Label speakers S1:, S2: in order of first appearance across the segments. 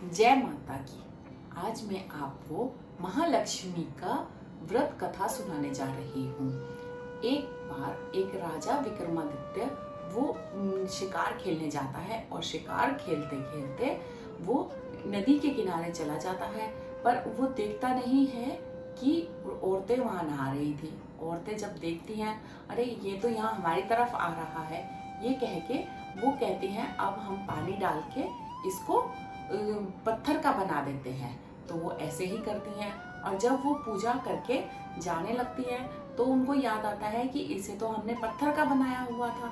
S1: जय माता की। आज मैं आपको महालक्ष्मी का व्रत कथा सुनाने जा रही हूँ। एक बार एक राजा विक्रमादित्य वो शिकार खेलने जाता है और शिकार खेलते खेलते वो नदी के किनारे चला जाता है, पर वो देखता नहीं है कि औरतें वहां नहा रही थी। औरतें जब देखती हैं, अरे ये तो यहाँ हमारी तरफ आ रहा है, ये कह के वो कहती हैं अब हम पानी डाल के इसको पत्थर का बना देते हैं। तो वो ऐसे ही करती हैं और जब वो पूजा करके जाने लगती हैं तो उनको याद आता है कि इसे तो हमने पत्थर का बनाया हुआ था,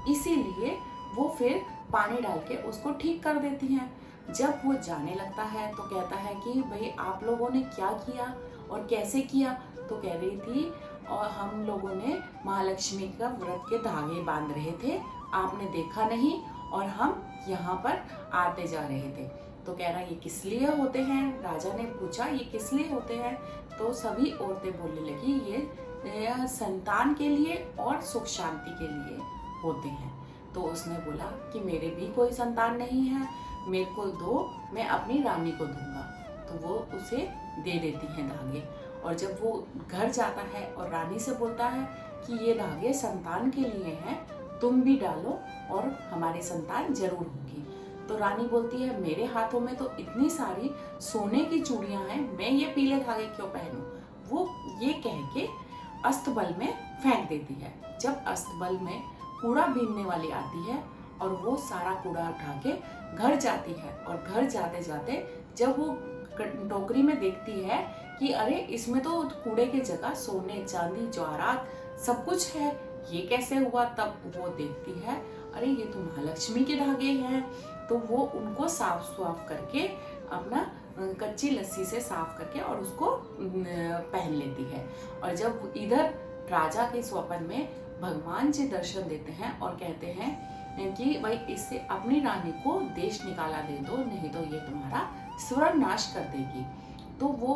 S1: इसीलिए वो फिर पानी डाल के उसको ठीक कर देती हैं। जब वो जाने लगता है तो कहता है कि भाई आप लोगों ने क्या किया और कैसे किया। तो कह रही थी और हम लोगों ने महालक्ष्मी का व्रत के धागे बांध रहे थे, आपने देखा नहीं और हम यहाँ पर आते जा रहे थे। तो कह रहा ये किस लिए होते हैं। राजा ने पूछा ये किस लिए होते हैं। तो सभी औरतें बोलने लगी ये संतान के लिए और सुख शांति के लिए होते हैं। तो उसने बोला कि मेरे भी कोई संतान नहीं है, मेरे को दो, मैं अपनी रानी को दूंगा। तो वो उसे दे देती हैं धागे। और जब वो घर जाता है और रानी से बोलता है कि ये धागे संतान के लिए हैं, तुम भी डालो और हमारी संतान जरूर होगी। तो रानी बोलती है मेरे हाथों में तो इतनी सारी सोने की चूड़ियां हैं, मैं ये पीले धागे क्यों पहनूं। वो ये कह के अस्तबल में फेंक देती है। जब अस्तबल में कूड़ा बीनने वाली आती है और वो सारा कूड़ा उठा के घर जाती है, और घर जाते जाते जब वो टोकरी में देखती है कि अरे इसमें तो कूड़े की जगह सोने चांदी जवाहरात सब कुछ है, ये कैसे हुआ। तब वो देखती है अरे ये तो महालक्ष्मी के धागे हैं। तो वो उनको साफ करके अपना कच्ची लस्सी से साफ करके और उसको पहन लेती है। और जब इधर राजा के स्वप्न में भगवान जी दर्शन देते हैं और कहते हैं कि भाई इससे अपनी रानी को देश निकाला दे दो, नहीं तो ये तुम्हारा स्वर्ण नाश कर देगी। तो वो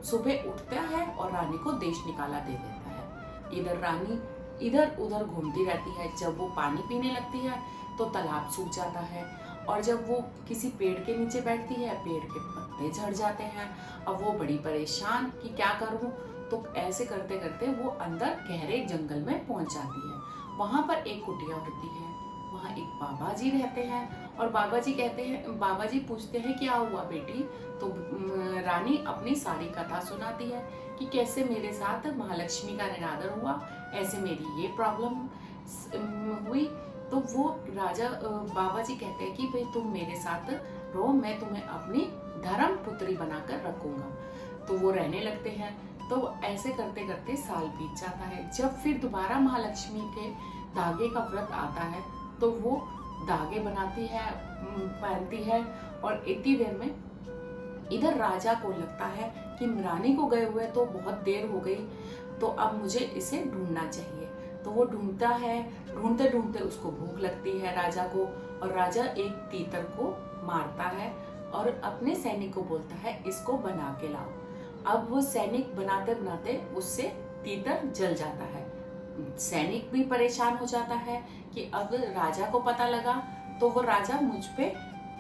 S1: सुबह उठता है और रानी को देश निकाला दे देता है। इधर रानी इधर उधर घूमती रहती है। जब वो पानी पीने लगती है तो तालाब सूख जाता है, और जब वो किसी पेड़ के नीचे बैठती है पेड़ के पत्ते झड़ जाते हैं। अब वो बड़ी परेशान कि क्या करूं। तो ऐसे करते करते वो अंदर गहरे जंगल में पहुंच जाती है। वहां पर एक कुटिया होती है, वहाँ एक बाबा जी रहते हैं और बाबा जी कहते हैं, बाबा जी पूछते हैं क्या हुआ बेटी। तो रानी अपनी सारी कथा सुनाती है कि कैसे मेरे साथ महालक्ष्मी का निरादर हुआ, ऐसे मेरी ये प्रॉब्लम हुई। तो वो राजा बाबा जी कहते हैं कि भाई तुम मेरे साथ रहो, मैं तुम्हें अपनी धर्म पुत्री बनाकर रखूंगा। तो वो रहने लगते हैं। तो ऐसे करते करते साल बीत जाता है। जब फिर दोबारा महालक्ष्मी के धागे का व्रत आता है तो वो धागे बनाती है, पहनती है, और इतनी देर में इधर राजा को लगता है कि रानी को गए हुए तो बहुत देर हो गई, तो अब मुझे इसे ढूंढना चाहिए। तो वो ढूंढता है, ढूंढते ढूंढते उसको भूख लगती है राजा को, और राजा एक तीतर को मारता है और अपने सैनिक को बोलता है इसको बना के लाओ। अब वो सैनिक बनाते बनाते उससे तीतर जल जाता है। सैनिक भी परेशान हो जाता है कि अब राजा को पता लगा तो वो राजा मुझ पे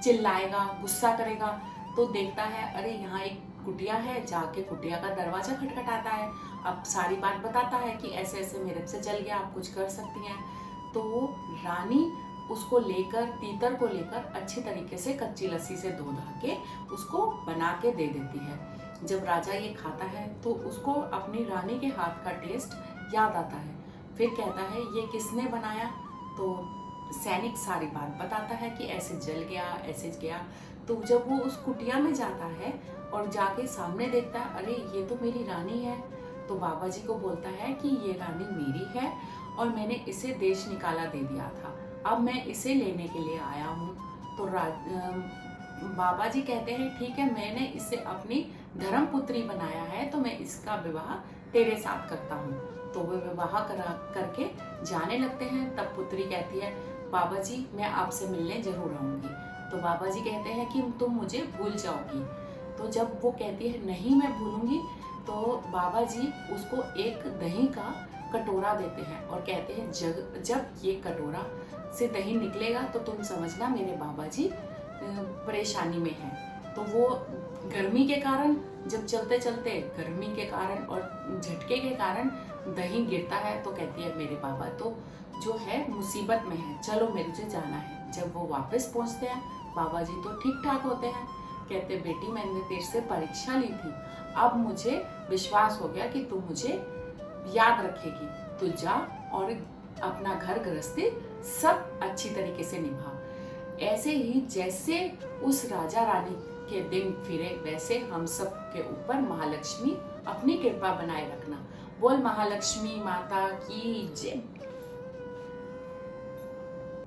S1: चिल्लाएगा, गुस्सा करेगा। तो देखता है अरे यहाँ एक कुटिया है, जाके कुटिया का दरवाजा खटखटाता है। अब सारी बात बताता है कि ऐसे ऐसे मेरे से जल गया, आप कुछ कर सकती हैं। तो वो रानी उसको लेकर, तीतर को लेकर अच्छी तरीके से कच्ची लस्सी से धो धा के उसको बना के दे देती है। जब राजा ये खाता है तो उसको अपनी रानी के हाथ का टेस्ट याद आता है। फिर कहता है ये किसने बनाया। तो सैनिक सारी बात बताता है कि ऐसे जल गया, ऐसे गया। तो जब वो उस कुटिया में जाता है और जाके सामने देखता है अरे ये तो मेरी रानी है, तो बाबा जी को बोलता है कि ये रानी मेरी है और मैंने इसे देश निकाला दे दिया था, अब मैं इसे लेने के लिए आया हूँ। तो बाबा जी कहते हैं ठीक है, मैंने इसे अपनी धर्म पुत्री बनाया है तो मैं इसका विवाह तेरे साथ करता हूँ। तो वे विवाह करके जाने लगते हैं। तब पुत्री कहती है बाबा जी मैं आपसे मिलने जरूर आऊंगी। तो बाबा जी कहते हैं कि तुम मुझे भूल जाओगी। तो जब वो कहती है नहीं मैं भूलूंगी, तो बाबा जी उसको एक दही का कटोरा देते हैं और कहते हैं जब ये कटोरा से दही निकलेगा तो तुम समझना मेरे बाबा जी परेशानी में है। तो वो गर्मी के कारण, जब चलते चलते गर्मी के कारण और झटके के कारण दही गिरता है, तो कहती है मेरे बाबा तो जो है मुसीबत में है, चलो मुझे जाना है। जब वो वापस पहुंचते हैं, बाबा जी तो ठीक ठाक होते हैं। कहते बेटी मैंने तेरे से परीक्षा ली थी, अब मुझे विश्वास हो गया कि तू मुझे याद रखेगी, तो जा और अपना घर गृहस्थी सब अच्छी तरीके से निभा। ऐसे ही जैसे उस राजा रानी के दिन फिरे, वैसे हम सब के ऊपर महालक्ष्मी अपनी कृपा बनाए रखना। बोल महालक्ष्मी माता की जय।